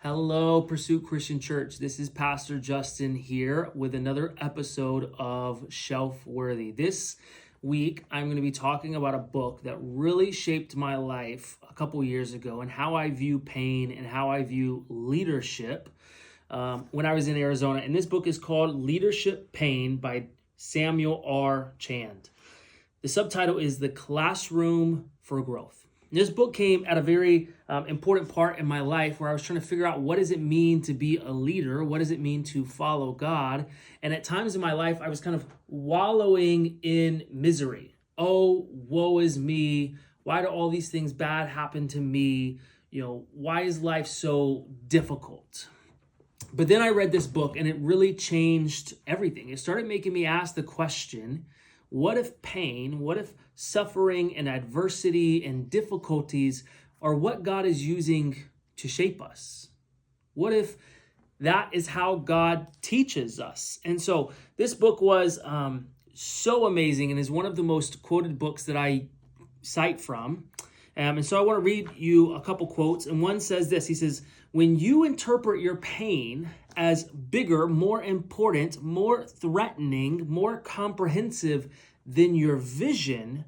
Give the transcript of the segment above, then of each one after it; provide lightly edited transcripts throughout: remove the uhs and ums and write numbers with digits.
Hello, Pursuit Christian Church. This is Pastor Justin here with another episode of Shelf Worthy. This week, I'm going to be talking about a book that really shaped my life a couple years ago and how I view pain and how I view leadership when I was in Arizona. And this book is called Leadership Pain by Samuel R. Chand. The subtitle is The Classroom for Growth. This book came at a very important part in my life where I was trying to figure out what does it mean to be a leader? What does it mean to follow God? And at times in my life, I was kind of wallowing in misery. Oh, woe is me. Why do all these things bad happen to me? Why is life so difficult? But then I read this book and it really changed everything. It started making me ask the question, what if pain, what if suffering and adversity and difficulties are what God is using to shape us? What if that is how God teaches us? And so this book was so amazing and is one of the most quoted books that I cite from. And so I want to read you a couple quotes. And one says this, he says, when you interpret your pain as bigger, more important, more threatening, more comprehensive than your vision,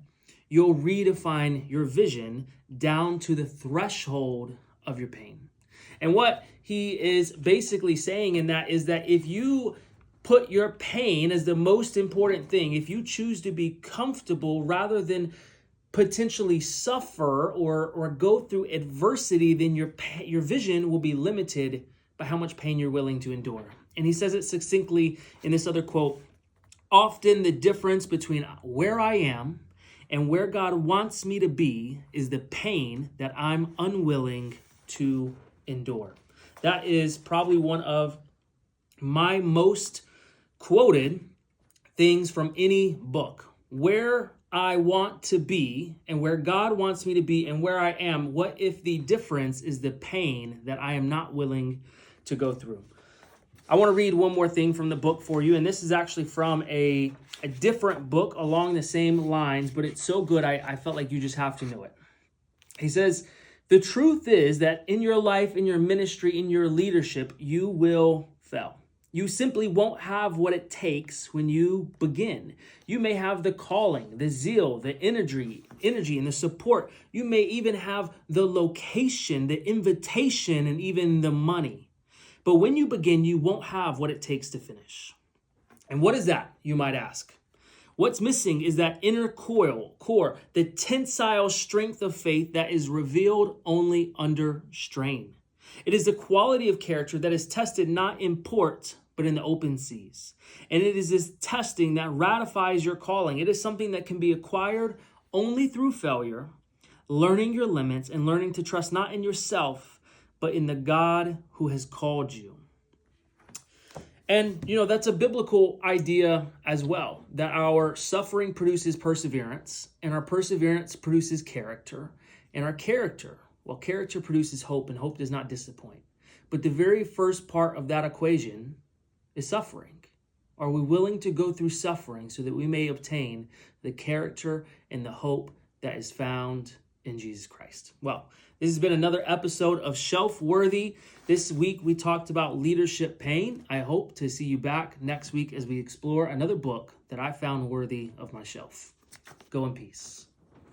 you'll redefine your vision down to the threshold of your pain. And what he is basically saying in that is that if you put your pain as the most important thing, if you choose to be comfortable rather than potentially suffer or go through adversity, then your vision will be limited by how much pain you're willing to endure. And he says it succinctly in this other quote, often the difference between where I am and where God wants me to be is the pain that I'm unwilling to endure. That is probably one of my most quoted things from any book. Where I want to be and where God wants me to be and where I am, what if the difference is the pain that I am not willing to go through? I want to read one more thing from the book for you, and this is actually from a different book along the same lines, but it's so good I felt like you just have to know it. He says, the truth is that in your life, in your ministry, in your leadership, you will fail. You simply won't have what it takes when you begin. You may have the calling, the zeal, the energy, and the support. You may even have the location, the invitation, and even the money. But when you begin, you won't have what it takes to finish. And what is that, you might ask? What's missing is that inner core, the tensile strength of faith that is revealed only under strain. It is the quality of character that is tested not in port, but in the open seas. And it is this testing that ratifies your calling. It is something that can be acquired only through failure, learning your limits, and learning to trust not in yourself, but in the God who has called you. And, that's a biblical idea as well, that our suffering produces perseverance, and our perseverance produces character, and our character produces hope, and hope does not disappoint. But the very first part of that equation is suffering. Are we willing to go through suffering so that we may obtain the character and the hope that is found in Jesus Christ? Well, this has been another episode of Shelf Worthy. This week we talked about leadership pain. I hope to see you back next week as we explore another book that I found worthy of my shelf. Go in peace.